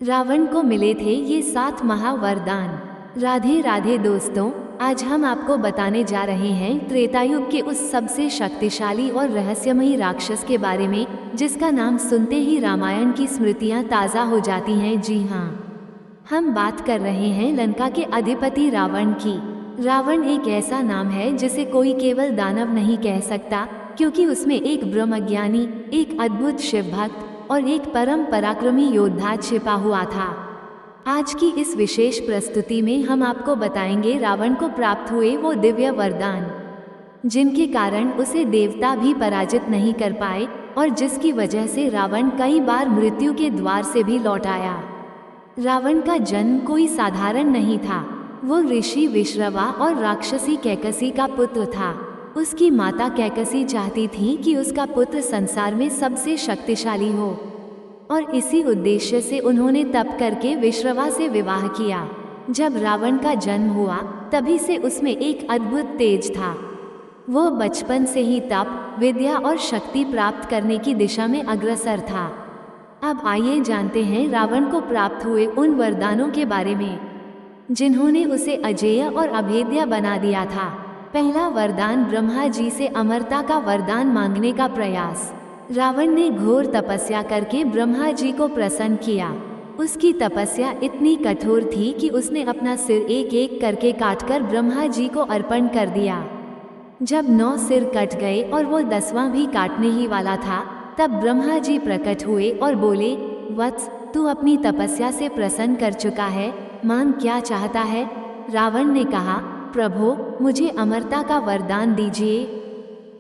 रावण को मिले थे ये 7 महावरदान। राधे राधे दोस्तों, आज हम आपको बताने जा रहे हैं त्रेतायुग के उस सबसे शक्तिशाली और रहस्यमयी राक्षस के बारे में जिसका नाम सुनते ही रामायण की स्मृतियां ताज़ा हो जाती हैं। जी हाँ, हम बात कर रहे हैं लंका के अधिपति रावण की। रावण एक ऐसा नाम है जिसे कोई केवल दानव नहीं कह सकता, क्योंकि उसमें एक ब्रह्मज्ञानी, एक अद्भुत शिव भक्त और एक परम पराक्रमी योद्धा छिपा हुआ था। आज की इस विशेष प्रस्तुति में हम आपको बताएंगे रावण को प्राप्त हुए वो दिव्य वरदान, जिनके कारण उसे देवता भी पराजित नहीं कर पाए और जिसकी वजह से रावण कई बार मृत्यु के द्वार से भी लौट आया। रावण का जन्म कोई साधारण नहीं था। वो ऋषि विश्रवा और राक्षसी कैकसी का पुत्र था। उसकी माता कैकसी चाहती थी कि उसका पुत्र संसार में सबसे शक्तिशाली हो, और इसी उद्देश्य से उन्होंने तप करके विश्रवा से विवाह किया। जब रावण का जन्म हुआ तभी से उसमें एक अद्भुत तेज था। वो बचपन से ही तप, विद्या और शक्ति प्राप्त करने की दिशा में अग्रसर था। अब आइए जानते हैं रावण को प्राप्त हुए उन वरदानों के बारे में जिन्होंने उसे अजेय और अभेद्य बना दिया था। पहला वरदान, ब्रह्मा जी से अमरता का वरदान मांगने का प्रयास। रावण ने घोर तपस्या करके ब्रह्मा जी को प्रसन्न किया। उसकी तपस्या इतनी कठोर थी कि उसने अपना सिर एक एक करके काटकर ब्रह्मा जी को अर्पण कर दिया। जब 9 सिर कट गए और वो 10वां भी काटने ही वाला था, तब ब्रह्मा जी प्रकट हुए और बोले, वत्स, तू अपनी तपस्या से प्रसन्न कर चुका है, मांग क्या चाहता है। रावण ने कहा, प्रभो, मुझे अमरता का वरदान दीजिए।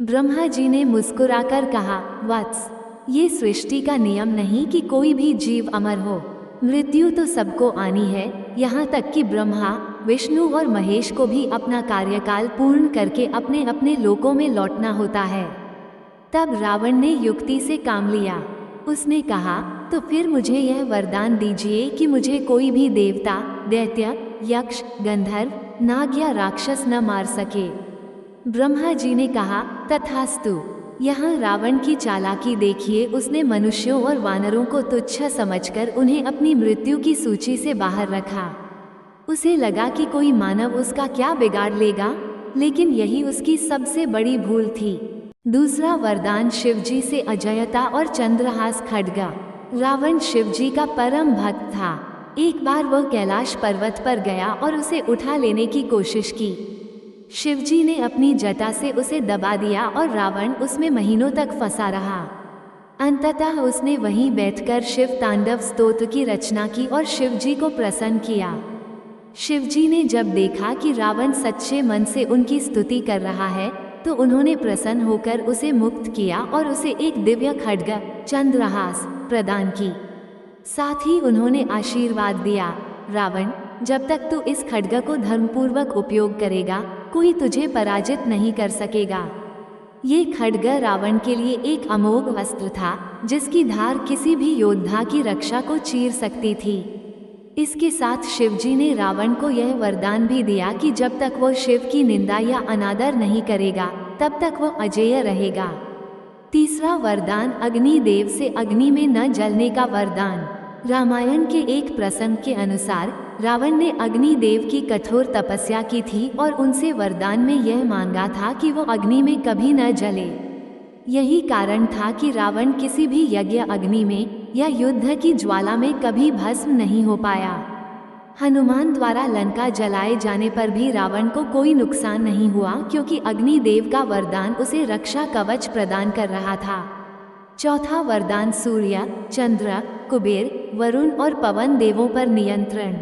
ब्रह्मा जी ने मुस्कुराकर कहा, वत्स, ये सृष्टि का नियम नहीं कि कोई भी जीव अमर हो। मृत्यु तो सबको आनी है, यहाँ तक कि ब्रह्मा, विष्णु और महेश को भी अपना कार्यकाल पूर्ण करके अपने अपने लोकों में लौटना होता है। तब रावण ने युक्ति से काम लिया। उसने कहा, तो फिर मुझे यह वरदान दीजिए कि मुझे कोई भी देवता, दैत्य, यक्ष, गंधर्व, नाग या राक्षस न मार सके। ब्रह्मा जी ने कहा, तथास्तु। यहाँ रावण की चालाकी देखिए। उसने मनुष्यों और वानरों को तुच्छ समझकर उन्हें अपनी मृत्यु की सूची से बाहर रखा। उसे लगा कि कोई मानव उसका क्या बिगाड़ लेगा, लेकिन यही उसकी सबसे बड़ी भूल थी। दूसरा वरदान, शिवजी से अजयता और चंद्रहास खड्ग। रावण शिवजी का परम भक्त था। एक बार वह कैलाश पर्वत पर गया और उसे उठा लेने की कोशिश की। शिवजी ने अपनी जटा से उसे दबा दिया और रावण उसमें महीनों तक फंसा रहा। अंततः उसने वहीं बैठकर शिव तांडव स्तोत्र की रचना की और शिवजी को प्रसन्न किया। शिवजी ने जब देखा कि रावण सच्चे मन से उनकी स्तुति कर रहा है, तो उन्होंने प्रसन्न होकर उसे मुक्त किया और उसे एक दिव्य खड्ग, चंद्रहास, प्रदान की। साथ ही उन्होंने आशीर्वाद दिया, रावण, जब तक तू इस खड्ग को धर्मपूर्वक उपयोग करेगा, कोई तुझे पराजित नहीं कर सकेगा। ये खड्ग रावण के लिए एक अमोघ अस्त्र था, जिसकी धार किसी भी योद्धा की रक्षा को चीर सकती थी। इसके साथ शिवजी ने रावण को यह वरदान भी दिया कि जब तक वो शिव की निंदा या अनादर नहीं करेगा, तब तक वो अजेय रहेगा। तीसरा वरदान, अग्निदेव से अग्नि में न जलने का वरदान। रामायण के एक प्रसंग के अनुसार रावण ने अग्निदेव की कठोर तपस्या की थी और उनसे वरदान में यह मांगा था कि वो अग्नि में कभी न जले। यही कारण था कि रावण किसी भी यज्ञ अग्नि में या युद्ध की ज्वाला में कभी भस्म नहीं हो पाया। हनुमान द्वारा लंका जलाए जाने पर भी रावण को कोई नुकसान नहीं हुआ, क्योंकि अग्निदेव का वरदान उसे रक्षा कवच प्रदान कर रहा था। चौथा वरदान, सूर्य, चंद्र, कुबेर, वरुण और पवन देवों पर नियंत्रण।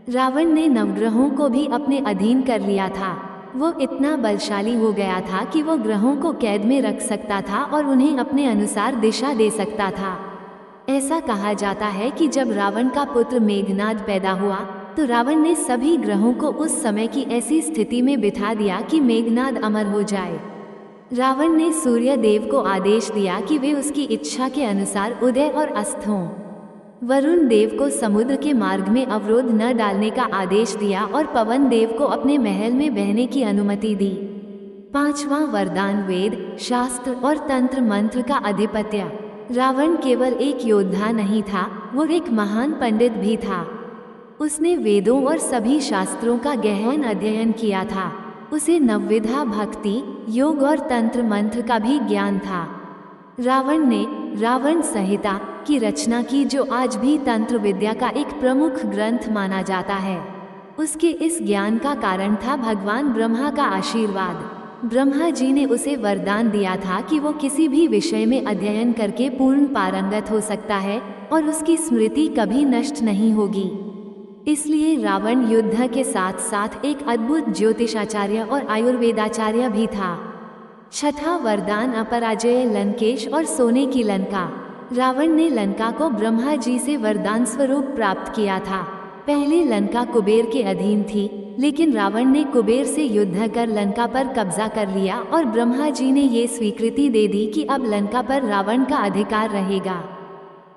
रावण ने नवग्रहों को भी अपने अधीन कर लिया था। वो इतना बलशाली हो गया था कि वो ग्रहों को कैद में रख सकता था और उन्हें अपने अनुसार दिशा दे सकता था। ऐसा कहा जाता है कि जब रावण का पुत्र मेघनाद पैदा हुआ, तो रावण ने सभी ग्रहों को उस समय की ऐसी स्थिति में बिठा दिया कि मेघनाद अमर हो जाए। रावण ने सूर्य देव को आदेश दिया कि वे उसकी इच्छा के अनुसार उदय और अस्त हों। वरुण देव को समुद्र के मार्ग में अवरोध न डालने का आदेश दिया और पवन देव को अपने महल में बहने की अनुमति दी। पांचवां वरदान, वेद, शास्त्र और तंत्र मंत्र का आधिपत्य। रावण केवल एक योद्धा नहीं था, वो एक महान पंडित भी था। उसने वेदों और सभी शास्त्रों का गहन अध्ययन किया था। उसे नवविधा भक्ति, योग और तंत्र मंत्र का भी ज्ञान था। रावण ने रावण संहिता की रचना की, जो आज भी तंत्र विद्या का एक प्रमुख ग्रंथ माना जाता है। उसके इस ज्ञान का कारण था भगवान ब्रह्मा का आशीर्वाद। ब्रह्मा जी ने उसे वरदान दिया था कि वो किसी भी विषय में अध्ययन करके पूर्ण पारंगत हो सकता है और उसकी स्मृति कभी नष्ट नहीं होगी। इसलिए रावण युद्ध के साथ साथ एक अद्भुत ज्योतिषाचार्य और आयुर्वेदाचार्य भी था। छठा वरदान अपराजय लंकेश और सोने की लंका। रावण ने लंका को ब्रह्मा जी से वरदान स्वरूप प्राप्त किया था। पहले लंका कुबेर के अधीन थी, लेकिन रावण ने कुबेर से युद्ध कर लंका पर कब्जा कर लिया और ब्रह्मा जी ने ये स्वीकृति दे दी कि अब लंका पर रावण का अधिकार रहेगा।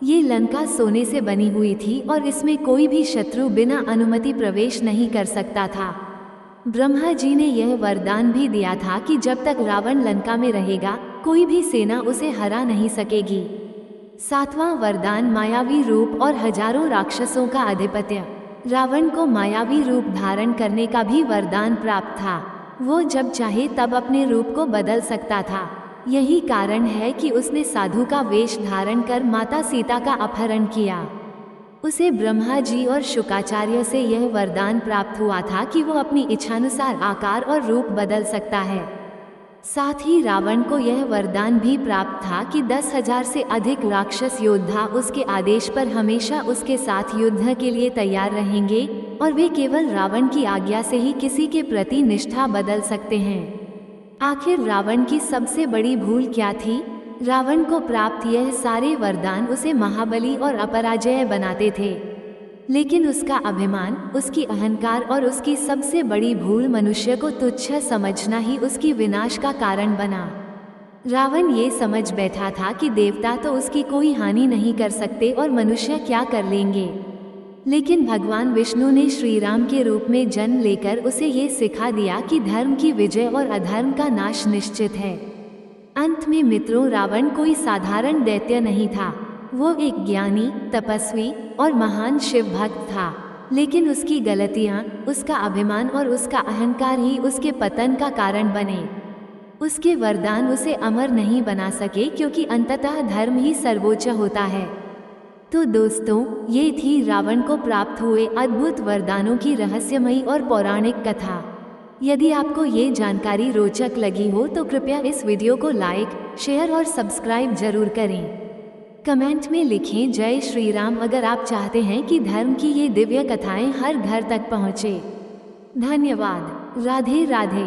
ये लंका सोने से बनी हुई थी और इसमें कोई भी शत्रु बिना अनुमति प्रवेश नहीं कर सकता था। ब्रह्मा जी ने यह वरदान भी दिया था कि जब तक रावण लंका में रहेगा, कोई भी सेना उसे हरा नहीं सकेगी। सातवां वरदान मायावी रूप और हजारों राक्षसों का आधिपत्य। रावण को मायावी रूप धारण करने का भी वरदान प्राप्त था। वो जब चाहे तब अपने रूप को बदल सकता था। यही कारण है कि उसने साधु का वेश धारण कर माता सीता का अपहरण किया। उसे ब्रह्मा जी और शुकाचार्य से यह वरदान प्राप्त हुआ था कि वो अपनी इच्छानुसार आकार और रूप बदल सकता है। साथ ही रावण को यह वरदान भी प्राप्त था कि 10,000 से अधिक राक्षस योद्धा उसके आदेश पर हमेशा उसके साथ युद्ध के लिए तैयार रहेंगे और वे केवल रावण की आज्ञा से ही किसी के प्रति निष्ठा बदल सकते हैं। आखिर रावण की सबसे बड़ी भूल क्या थी? रावण को प्राप्त यह सारे वरदान उसे महाबली और अपराजय बनाते थे, लेकिन उसका अभिमान, उसकी अहंकार और उसकी सबसे बड़ी भूल मनुष्य को तुच्छ समझना ही उसकी विनाश का कारण बना। रावण ये समझ बैठा था कि देवता तो उसकी कोई हानि नहीं कर सकते और मनुष्य क्या कर लेंगे, लेकिन भगवान विष्णु ने श्री राम के रूप में जन्म लेकर उसे ये सिखा दिया कि धर्म की विजय और अधर्म का नाश निश्चित है। अंत में मित्रों, रावण कोई साधारण दैत्य नहीं था। वो एक ज्ञानी, तपस्वी और महान शिव भक्त था, लेकिन उसकी गलतियाँ, उसका अभिमान और उसका अहंकार ही उसके पतन का कारण बने। उसके वरदान उसे अमर नहीं बना सके, क्योंकि अंततः धर्म ही सर्वोच्च होता है। तो दोस्तों, ये थी रावण को प्राप्त हुए अद्भुत वरदानों की रहस्यमयी और पौराणिक कथा। यदि आपको ये जानकारी रोचक लगी हो तो कृपया इस वीडियो को लाइक, शेयर और सब्सक्राइब जरूर करें। कमेंट में लिखें जय श्री राम अगर आप चाहते हैं कि धर्म की ये दिव्य कथाएं हर घर तक पहुँचे। धन्यवाद। राधे राधे।